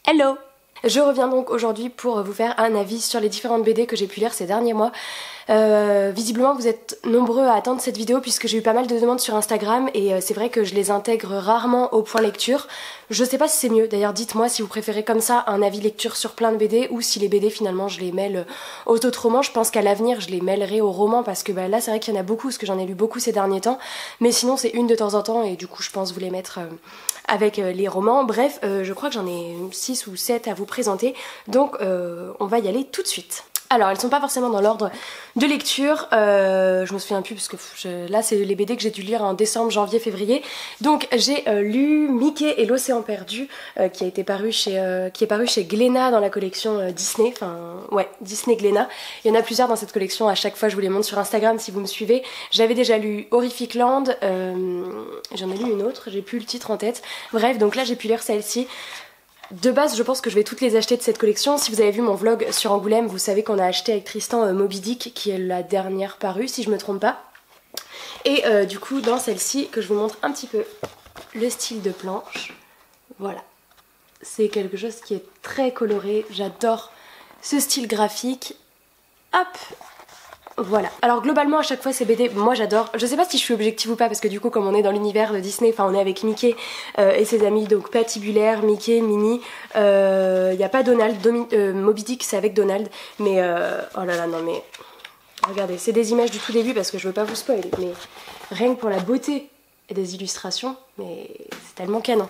Hello! Je reviens donc aujourd'hui pour vous faire un avis sur les différentes BD que j'ai pu lire ces derniers mois. Visiblement vous êtes nombreux à attendre cette vidéo puisque j'ai eu pas mal de demandes sur Instagram et c'est vrai que je les intègre rarement au point lecture. Je sais pas si c'est mieux, d'ailleurs dites-moi si vous préférez comme ça un avis lecture sur plein de BD ou si les BD finalement je les mêle aux autres romans. Je pense qu'à l'avenir je les mêlerai aux romans parce que là c'est vrai qu'il y en a beaucoup parce que j'en ai lu beaucoup ces derniers temps, mais sinon c'est une de temps en temps et du coup je pense vous les mettre avec les romans. Bref, je crois que j'en ai 6 ou 7 à vous présenter, donc on va y aller tout de suite. Alors elles sont pas forcément dans l'ordre de lecture, je me souviens plus parce que là c'est les BD que j'ai dû lire en décembre, janvier, février. Donc j'ai lu Mickey et l'océan perdu qui est paru chez Glénat dans la collection Disney, enfin ouais, Disney Glénat. Il y en a plusieurs dans cette collection, à chaque fois je vous les montre sur Instagram si vous me suivez. J'avais déjà lu Horrific Land, j'en ai lu une autre, j'ai plus le titre en tête. Bref, donc là j'ai pu lire celle-ci. De base, je pense que je vais toutes les acheter de cette collection. Si vous avez vu mon vlog sur Angoulême, vous savez qu'on a acheté avec Tristan Moby Dick, qui est la dernière parue, si je me trompe pas. Et du coup, dans celle-ci, que je vous montre un petit peu le style de planche. Voilà. C'est quelque chose qui est très coloré. J'adore ce style graphique. Hop! Voilà. Alors globalement à chaque fois ces BD, moi j'adore. Je sais pas si je suis objective ou pas parce que du coup comme on est dans l'univers de Disney, enfin on est avec Mickey et ses amis, donc Patibulaire, Mickey, Minnie. Y a pas Donald, Moby Dick c'est avec Donald, mais oh là là non mais regardez, c'est des images du tout début parce que je veux pas vous spoiler, mais rien que pour la beauté et des illustrations, mais c'est tellement canon.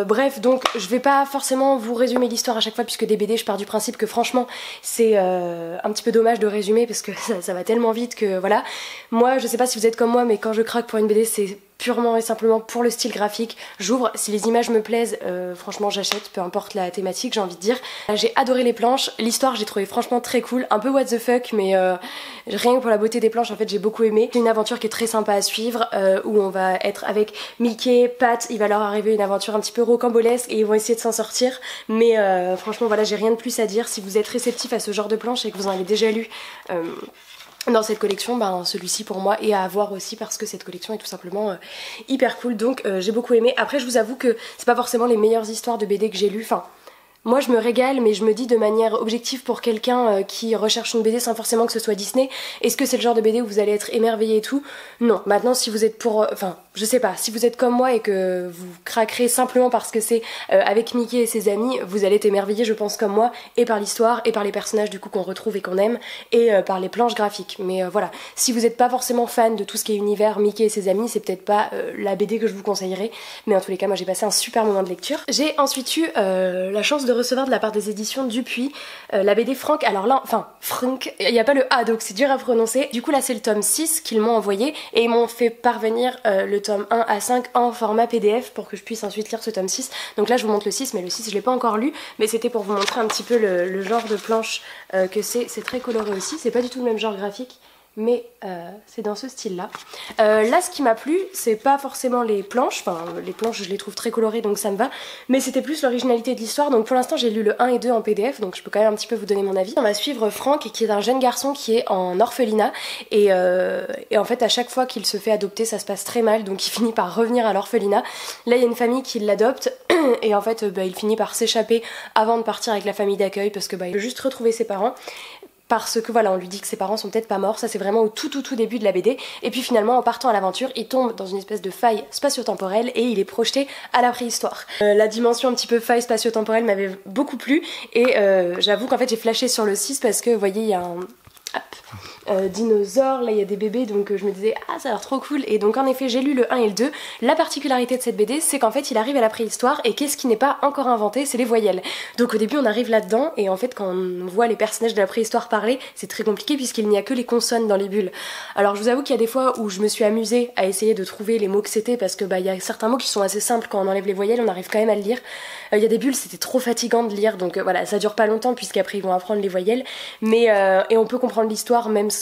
Bref, donc je vais pas forcément vous résumer l'histoire à chaque fois puisque des BD je pars du principe que franchement c'est un petit peu dommage de résumer parce que ça va tellement vite que voilà. Moi je sais pas si vous êtes comme moi mais quand je craque pour une BD c'est purement et simplement pour le style graphique. J'ouvre, si les images me plaisent, franchement j'achète, peu importe la thématique j'ai envie de dire. J'ai adoré les planches, l'histoire j'ai trouvé franchement très cool, un peu what the fuck mais rien que pour la beauté des planches en fait j'ai beaucoup aimé. C'est une aventure qui est très sympa à suivre où on va être avec Mickey, Pat, il va leur arriver une aventure un petit peu rocambolesque et ils vont essayer de s'en sortir mais franchement voilà j'ai rien de plus à dire. Si vous êtes réceptif à ce genre de planches et que vous en avez déjà lu dans cette collection, ben celui-ci pour moi est à avoir aussi parce que cette collection est tout simplement hyper cool, donc j'ai beaucoup aimé. Après je vous avoue que c'est pas forcément les meilleures histoires de BD que j'ai lues, enfin moi je me régale mais je me dis de manière objective pour quelqu'un qui recherche une BD sans forcément que ce soit Disney, est-ce que c'est le genre de BD où vous allez être émerveillé et tout? Non. Maintenant si vous êtes pour... Enfin je sais pas, si vous êtes comme moi et que vous craquerez simplement parce que c'est avec Mickey et ses amis, vous allez être émerveillé je pense comme moi, et par l'histoire et par les personnages du coup qu'on retrouve et qu'on aime et par les planches graphiques. Mais voilà, si vous n'êtes pas forcément fan de tout ce qui est univers Mickey et ses amis, c'est peut-être pas la BD que je vous conseillerais, mais en tous les cas moi j'ai passé un super moment de lecture. J'ai ensuite eu la chance de recevoir de la part des éditions Dupuis la BD Franck, alors là, enfin Franck, il n'y a pas le A donc c'est dur à prononcer, du coup là c'est le tome 6 qu'ils m'ont envoyé et ils m'ont fait parvenir le tome 1 à 5 en format PDF pour que je puisse ensuite lire ce tome 6, donc là je vous montre le 6 mais le 6 je l'ai pas encore lu, mais c'était pour vous montrer un petit peu le genre de planche que c'est très coloré aussi, c'est pas du tout le même genre graphique mais c'est dans ce style là. Là ce qui m'a plu c'est pas forcément les planches, enfin les planches je les trouve très colorées donc ça me va, mais c'était plus l'originalité de l'histoire, donc pour l'instant j'ai lu le 1 et 2 en PDF donc je peux quand même un petit peu vous donner mon avis. On va suivre Franck qui est un jeune garçon qui est en orphelinat et en fait à chaque fois qu'il se fait adopter ça se passe très mal donc il finit par revenir à l'orphelinat. Là il y a une famille qui l'adopte et en fait il finit par s'échapper avant de partir avec la famille d'accueil parce que il veut juste retrouver ses parents. Parce que voilà, on lui dit que ses parents sont peut-être pas morts, ça c'est vraiment au tout début de la BD, et puis finalement en partant à l'aventure, il tombe dans une espèce de faille spatio-temporelle et il est projeté à la préhistoire. La dimension un petit peu faille spatio-temporelle m'avait beaucoup plu, et j'avoue qu'en fait j'ai flashé sur le 6 parce que vous voyez il y a un... dinosaures, là il y a des bébés donc je me disais ah ça a l'air trop cool et donc en effet j'ai lu le 1 et le 2. La particularité de cette BD c'est qu'en fait il arrive à la préhistoire et qu'est-ce qui n'est pas encore inventé, c'est les voyelles. Donc au début on arrive là-dedans et en fait quand on voit les personnages de la préhistoire parler c'est très compliqué puisqu'il n'y a que les consonnes dans les bulles. Alors je vous avoue qu'il y a des fois où je me suis amusée à essayer de trouver les mots que c'était parce que il y a certains mots qui sont assez simples, quand on enlève les voyelles on arrive quand même à le lire. Il y a des bulles c'était trop fatigant de lire donc voilà ça dure pas longtemps puisqu'après ils vont apprendre les voyelles mais et on peut comprendre l'histoire même sans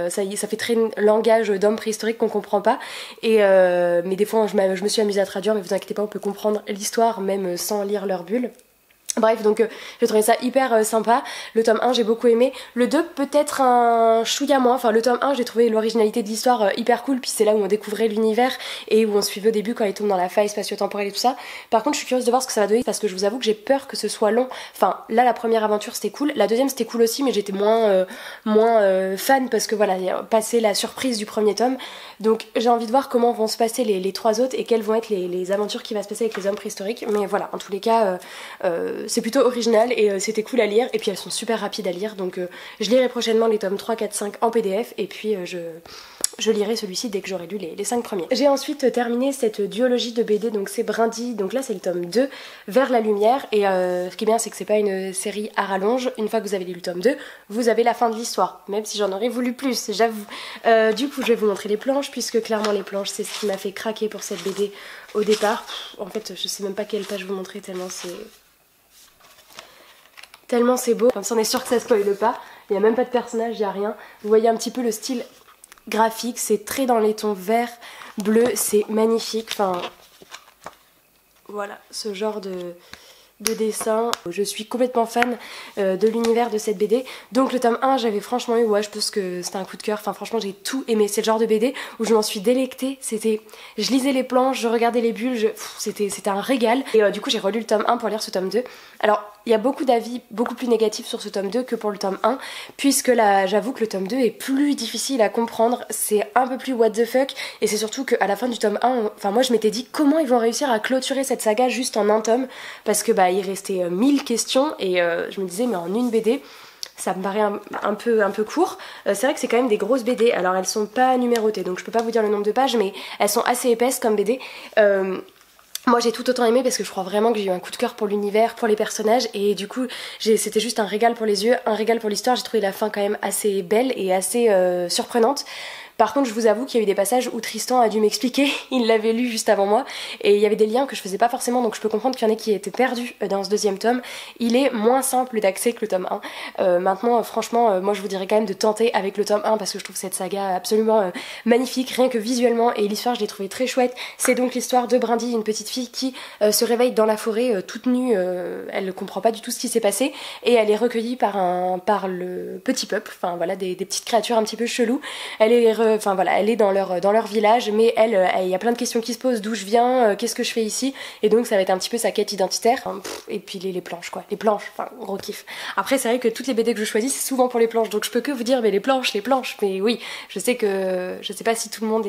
ça fait très langage d'homme préhistorique qu'on comprend pas et mais des fois je me suis amusée à traduire mais vous inquiétez pas on peut comprendre l'histoire même sans lire leurs bulles. Bref, donc j'ai trouvé ça hyper sympa. Le tome 1 j'ai beaucoup aimé. Le 2 peut-être un chouïa moins. Enfin le tome 1 j'ai trouvé l'originalité de l'histoire hyper cool. Puis c'est là où on découvrait l'univers et où on suivait au début quand il tombe dans la faille spatio-temporelle et tout ça. Par contre je suis curieuse de voir ce que ça va donner parce que je vous avoue que j'ai peur que ce soit long. Enfin là la première aventure c'était cool. La deuxième c'était cool aussi mais j'étais moins fan parce que voilà, il y a passé la surprise du premier tome. Donc j'ai envie de voir comment vont se passer les trois autres et quelles vont être les aventures qui va se passer avec les hommes préhistoriques. Mais voilà, en tous les cas c'est plutôt original et c'était cool à lire et puis elles sont super rapides à lire donc je lirai prochainement les tomes 3, 4, 5 en PDF et puis je lirai celui-ci dès que j'aurai lu les 5 premiers. J'ai ensuite terminé cette duologie de BD, donc c'est Brindilles, donc là c'est le tome 2, Vers la lumière, et ce qui est bien c'est que c'est pas une série à rallonge, une fois que vous avez lu le tome 2, vous avez la fin de l'histoire, même si j'en aurais voulu plus, j'avoue. Du coup je vais vous montrer les planches, puisque clairement les planches c'est ce qui m'a fait craquer pour cette BD au départ. En fait je sais même pas quelle page vous montrer tellement c'est beau, comme ça on est sûr que ça spoile pas, il n'y a même pas de personnage, il n'y a rien. Vous voyez un petit peu le style graphique, c'est très dans les tons vert, bleu, c'est magnifique, enfin voilà, ce genre de dessin. Je suis complètement fan de l'univers de cette BD. Donc le tome 1 j'avais franchement eu, ouais je pense que c'était un coup de cœur, enfin franchement j'ai tout aimé. C'est le genre de BD où je m'en suis délectée, je lisais les planches, je regardais les bulles, c'était un régal. Et du coup j'ai relu le tome 1 pour lire ce tome 2. Alors il y a beaucoup d'avis beaucoup plus négatifs sur ce tome 2 que pour le tome 1, puisque là j'avoue que le tome 2 est plus difficile à comprendre, c'est un peu plus what the fuck, et c'est surtout qu'à la fin du tome 1, enfin moi je m'étais dit comment ils vont réussir à clôturer cette saga juste en un tome, parce que bah il restait 1000 questions, et je me disais mais en une BD, ça me paraît un peu court. C'est vrai que c'est quand même des grosses BD, alors elles sont pas numérotées, donc je peux pas vous dire le nombre de pages, mais elles sont assez épaisses comme BD. Moi j'ai tout autant aimé parce que je crois vraiment que j'ai eu un coup de cœur pour l'univers, pour les personnages, et du coup c'était juste un régal pour les yeux, un régal pour l'histoire. J'ai trouvé la fin quand même assez belle et assez surprenante. Par contre je vous avoue qu'il y a eu des passages où Tristan a dû m'expliquer, il l'avait lu juste avant moi, et il y avait des liens que je faisais pas forcément, donc je peux comprendre qu'il y en ait qui étaient perdus dans ce deuxième tome. Il est moins simple d'accès que le tome 1. Maintenant franchement moi je vous dirais quand même de tenter avec le tome 1 parce que je trouve cette saga absolument magnifique, rien que visuellement, et l'histoire je l'ai trouvée très chouette. C'est donc l'histoire de Brindille, une petite fille qui se réveille dans la forêt toute nue, elle ne comprend pas du tout ce qui s'est passé, et elle est recueillie par le petit peuple, enfin voilà, des petites créatures un petit peu cheloues. Elle est dans leur village, mais il y a plein de questions qui se posent, d'où je viens, qu'est-ce que je fais ici, et donc ça va être un petit peu sa quête identitaire. Et puis les planches quoi, les planches, enfin gros kiff. Après c'est vrai que toutes les BD que je choisis c'est souvent pour les planches, donc je peux que vous dire mais les planches, mais oui, je sais pas si tout le monde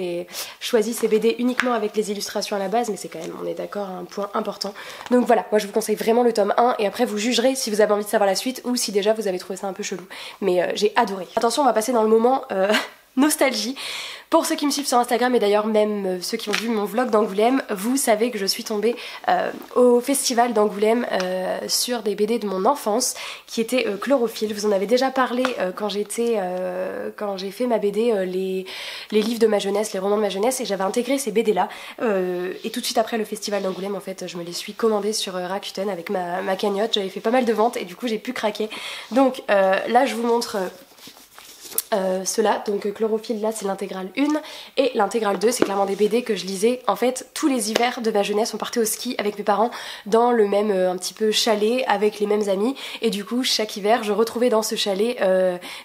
choisit ses BD uniquement avec les illustrations à la base, mais c'est quand même, on est d'accord, un point important. Donc voilà, moi je vous conseille vraiment le tome 1, et après vous jugerez si vous avez envie de savoir la suite ou si déjà vous avez trouvé ça un peu chelou, mais j'ai adoré. Attention, on va passer dans le moment nostalgie. Pour ceux qui me suivent sur Instagram, et d'ailleurs même ceux qui ont vu mon vlog d'Angoulême, vous savez que je suis tombée au festival d'Angoulême sur des BD de mon enfance qui étaient Chlorophylle. Vous en avez déjà parlé quand j'ai fait ma BD, les livres de ma jeunesse, les romans de ma jeunesse, et j'avais intégré ces BD là, et tout de suite après le festival d'Angoulême en fait je me les suis commandées sur Rakuten avec ma cagnotte. J'avais fait pas mal de ventes et du coup j'ai pu craquer. Donc là je vous montre ceux-là, donc Chlorophylle là c'est l'intégrale 1, et l'intégrale 2 c'est clairement des BD que je lisais en fait tous les hivers de ma jeunesse. On partait au ski avec mes parents dans le même un petit peu chalet avec les mêmes amis, et du coup chaque hiver je retrouvais dans ce chalet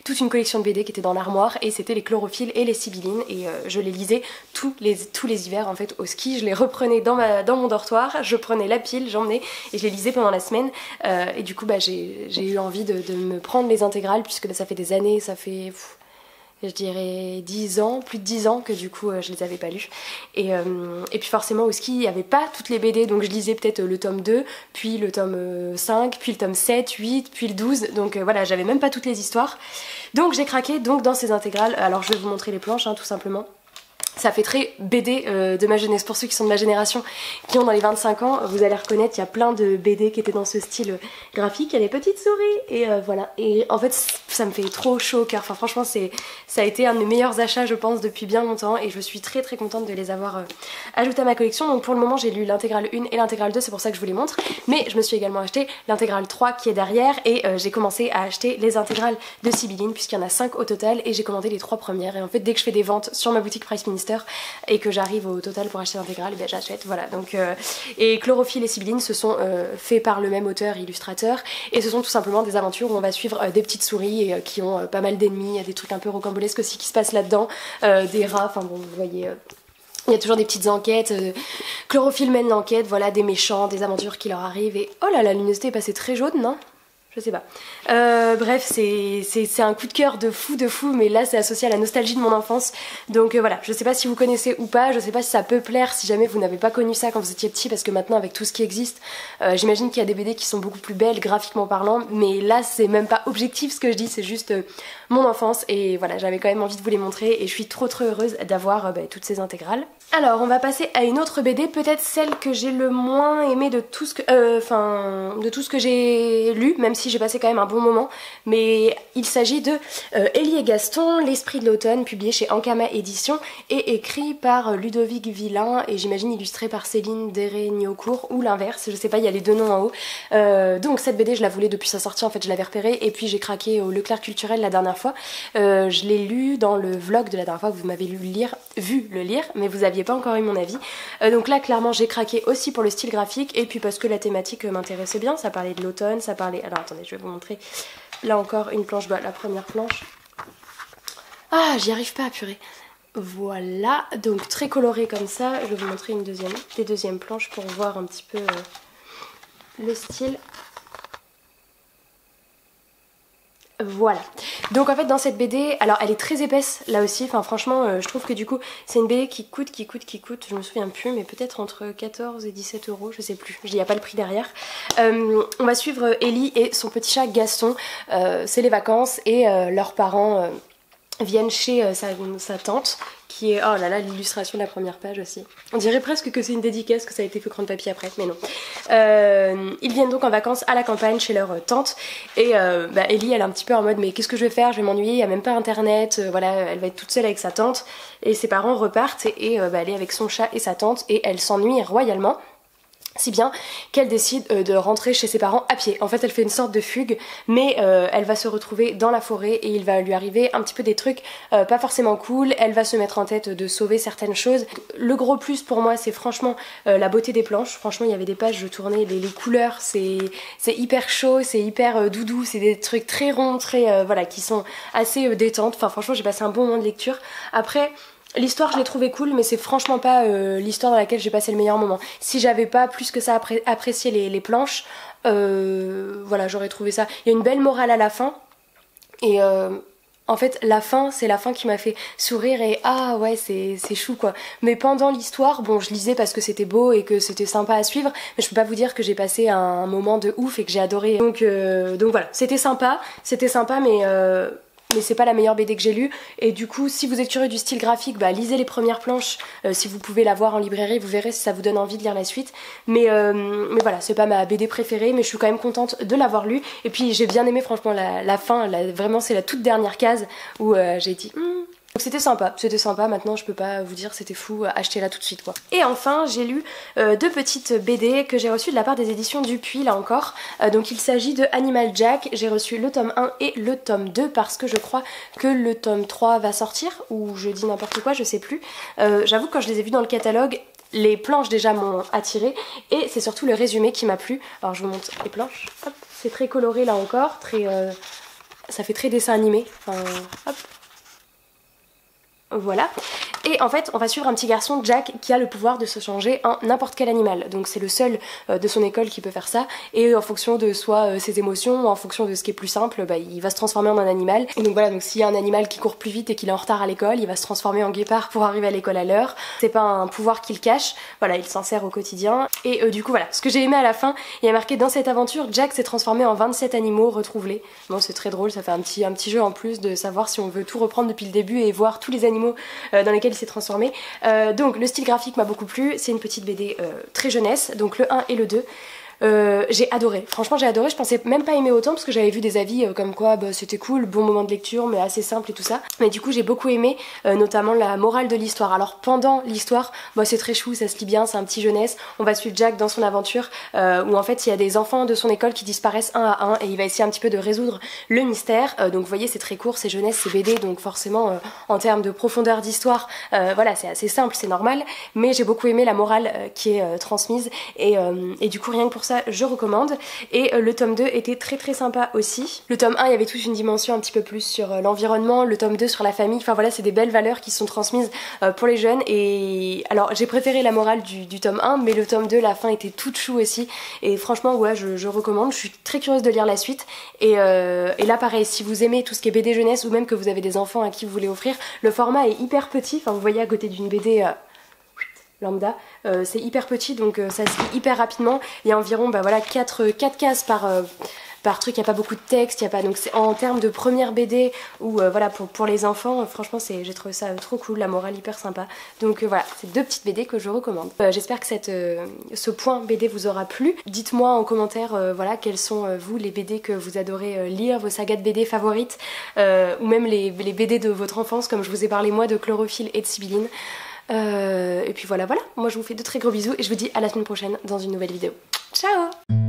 toute une collection de BD qui était dans l'armoire, et c'était les Chlorophylles et les Sibyllines, et je les lisais tous les hivers en fait au ski. Je les reprenais dans mon dortoir, je prenais la pile, j'emmenais et je les lisais pendant la semaine, et du coup bah, j'ai eu envie de me prendre les intégrales, puisque bah, ça fait des années, ça fait je dirais 10 ans, plus de 10 ans que du coup je les avais pas lus. Et puis forcément au ski il n'y avait pas toutes les BD, donc je lisais peut-être le tome 2, puis le tome 5, puis le tome 7, 8, puis le 12, donc voilà, j'avais même pas toutes les histoires. Donc j'ai craqué donc dans ces intégrales. Alors je vais vous montrer les planches tout simplement. Ça fait très BD de ma jeunesse. Pour ceux qui sont de ma génération, qui ont dans les 25 ans, vous allez reconnaître, il y a plein de BD qui étaient dans ce style graphique. Il y a des petites souris, et voilà. Et en fait, ça me fait trop chaud au cœur. Enfin, franchement, ça a été un de mes meilleurs achats, je pense, depuis bien longtemps. Et je suis très très contente de les avoir ajoutés à ma collection. Donc pour le moment, j'ai lu l'intégrale 1 et l'intégrale 2, c'est pour ça que je vous les montre. Mais je me suis également acheté l'intégrale 3 qui est derrière. Et j'ai commencé à acheter les intégrales de Sibylline, puisqu'il y en a 5 au total. Et j'ai commandé les 3 premières. Et en fait, dès que je fais des ventes sur ma boutique Price Minister, blockbuster et que j'arrive au total pour acheter l'intégrale, et bien j'achète, voilà. Donc, et Chlorophylle et Sibylline, ce sont faits par le même auteur et illustrateur, et ce sont tout simplement des aventures où on va suivre des petites souris qui ont pas mal d'ennemis, il y a des trucs un peu rocambolesques aussi qui se passent là-dedans, des rats, enfin bon, vous voyez... il y a toujours des petites enquêtes, Chlorophylle mène l'enquête, voilà, des méchants, des aventures qui leur arrivent, et oh là, la luminosité est passée très jaune, non ? Je sais pas. Bref, c'est un coup de cœur de fou, mais là c'est associé à la nostalgie de mon enfance. Donc voilà, je sais pas si vous connaissez ou pas, je sais pas si ça peut plaire si jamais vous n'avez pas connu ça quand vous étiez petit, parce que maintenant avec tout ce qui existe, j'imagine qu'il y a des BD qui sont beaucoup plus belles graphiquement parlant, mais là c'est même pas objectif ce que je dis, c'est juste mon enfance, et voilà, j'avais quand même envie de vous les montrer, et je suis trop heureuse d'avoir toutes ces intégrales. Alors on va passer à une autre BD, peut-être celle que j'ai le moins aimée de tout ce que, de tout ce que j'ai lu, même si j'ai passé quand même un bon moment, mais il s'agit de Ellie et Gaston, l'esprit de l'automne, publié chez Ankama Éditions et écrit par Ludovic Villain, et j'imagine illustré par Céline Deré-Niocourt, ou l'inverse, je sais pas, il y a les deux noms en haut. Donc cette BD je la voulais depuis sa sortie, en fait je l'avais repérée, et puis j'ai craqué au Leclerc Culturel la dernière fois. Je l'ai lu dans le vlog de la dernière fois que vous m'avez vu le lire, mais vous aviez pas encore eu mon avis. Donc là clairement j'ai craqué aussi pour le style graphique, et puis parce que la thématique m'intéressait bien, ça parlait de l'automne, ça parlait... Alors attendez, je vais vous montrer là encore une planche, la première planche. Ah, j'y arrive pas, purée. Voilà, donc très coloré comme ça. Je vais vous montrer des deuxièmes planches pour voir un petit peu le style. Voilà, donc en fait dans cette BD, alors elle est très épaisse là aussi, enfin franchement je trouve que du coup c'est une BD qui coûte, je me souviens plus, mais peut-être entre 14 et 17 euros, je sais plus, il n'y a pas le prix derrière. On va suivre Ellie et son petit chat Gaston, c'est les vacances, et leurs parents viennent chez sa tante, qui est... Oh là là, l'illustration de la première page aussi. On dirait presque que c'est une dédicace, que ça a été fait cran de papier après, mais non. Ils viennent donc en vacances à la campagne chez leur tante, et Ellie elle est un petit peu en mode mais qu'est-ce que je vais faire, je vais m'ennuyer, il n'y a même pas internet, voilà, elle va être toute seule avec sa tante, et ses parents repartent, et elle est avec son chat et sa tante, et elle s'ennuie royalement. Si bien qu'elle décide de rentrer chez ses parents à pied. En fait elle fait une sorte de fugue, mais elle va se retrouver dans la forêt, et il va lui arriver un petit peu des trucs pas forcément cool. Elle va se mettre en tête de sauver certaines choses. Le gros plus pour moi c'est franchement la beauté des planches. Franchement il y avait des pages, je tournais, les couleurs, c'est hyper chaud, c'est hyper doudou, c'est des trucs très ronds, très voilà, qui sont assez détentes. Enfin franchement j'ai passé un bon moment de lecture. Après l'histoire je l'ai trouvée cool, mais c'est franchement pas l'histoire dans laquelle j'ai passé le meilleur moment. Si j'avais pas plus que ça apprécié les planches, voilà, j'aurais trouvé ça. Il y a une belle morale à la fin, et en fait la fin, c'est la fin qui m'a fait sourire, et ah ouais c'est chou quoi. Mais pendant l'histoire, bon je lisais parce que c'était beau et que c'était sympa à suivre, mais je peux pas vous dire que j'ai passé un moment de ouf et que j'ai adoré. Donc voilà, c'était sympa, mais c'est pas la meilleure BD que j'ai lue, et du coup si vous êtes curieux du style graphique, lisez les premières planches, si vous pouvez la voir en librairie, vous verrez si ça vous donne envie de lire la suite, mais voilà, c'est pas ma BD préférée, mais je suis quand même contente de l'avoir lue, et puis j'ai bien aimé franchement la fin, vraiment c'est la toute dernière case où j'ai dit donc c'était sympa, maintenant je peux pas vous dire c'était fou, achetez-la tout de suite quoi. Et enfin j'ai lu deux petites BD que j'ai reçues de la part des éditions Dupuis là encore, donc il s'agit de Animal Jack, j'ai reçu le tome 1 et le tome 2 parce que je crois que le tome 3 va sortir, ou je dis n'importe quoi, je sais plus. J'avoue quand je les ai vus dans le catalogue, les planches déjà m'ont attirée, et c'est surtout le résumé qui m'a plu. Alors je vous montre les planches, hop, c'est très coloré là encore, très, ça fait très dessin animé, enfin hop. Voilà, et en fait on va suivre un petit garçon, Jack, qui a le pouvoir de se changer en n'importe quel animal. Donc c'est le seul de son école qui peut faire ça, et en fonction de soit ses émotions, ou en fonction de ce qui est plus simple, il va se transformer en un animal. Et donc voilà, donc s'il y a un animal qui court plus vite et qu'il est en retard à l'école, il va se transformer en guépard pour arriver à l'école à l'heure. C'est pas un pouvoir qu'il cache, voilà, il s'en sert au quotidien. Et du coup voilà, ce que j'ai aimé à la fin, il y a marqué dans cette aventure, Jack s'est transformé en 27 animaux retrouvelés. Bon c'est très drôle, ça fait un petit jeu en plus de savoir si on veut tout reprendre depuis le début et voir tous les animaux dans lesquels il s'est transformé. Donc le style graphique m'a beaucoup plu, c'est une petite BD très jeunesse, donc le 1 et le 2. J'ai adoré, franchement j'ai adoré, je pensais même pas aimer autant parce que j'avais vu des avis comme quoi bah, c'était cool, bon moment de lecture mais assez simple et tout ça. Mais du coup j'ai beaucoup aimé, notamment la morale de l'histoire. Alors pendant l'histoire, bah, c'est très chou, ça se lit bien, c'est un petit jeunesse, on va suivre Jack dans son aventure où en fait il y a des enfants de son école qui disparaissent un à un et il va essayer un petit peu de résoudre le mystère. Donc vous voyez c'est très court, c'est jeunesse, c'est BD, donc forcément en termes de profondeur d'histoire, voilà c'est assez simple, c'est normal, mais j'ai beaucoup aimé la morale qui est transmise et du coup rien que pour ça je recommande. Et le tome 2 était très très sympa aussi. Le tome 1 il y avait toute une dimension un petit peu plus sur l'environnement, le tome 2 sur la famille, enfin voilà c'est des belles valeurs qui sont transmises pour les jeunes. Et alors j'ai préféré la morale du tome 1 mais le tome 2 la fin était toute chou aussi et franchement ouais je recommande, je suis très curieuse de lire la suite et là pareil si vous aimez tout ce qui est BD jeunesse ou même que vous avez des enfants à qui vous voulez offrir, le format est hyper petit, enfin vous voyez à côté d'une BD lambda, c'est hyper petit donc ça se lit hyper rapidement, il y a environ bah, voilà, 4 cases par truc, il n'y a pas beaucoup de texte, y a pas, donc c'est en termes de première BD ou voilà pour les enfants, franchement j'ai trouvé ça trop cool, la morale hyper sympa, donc voilà c'est 2 petites BD que je recommande. J'espère que ce point BD vous aura plu, dites-moi en commentaire voilà quels sont vous les BD que vous adorez lire, vos sagas de BD favorites ou même les BD de votre enfance comme je vous ai parlé moi de Chlorophylle et de Sibylline. Et puis voilà, moi je vous fais de très gros bisous et je vous dis à la semaine prochaine dans une nouvelle vidéo. Ciao!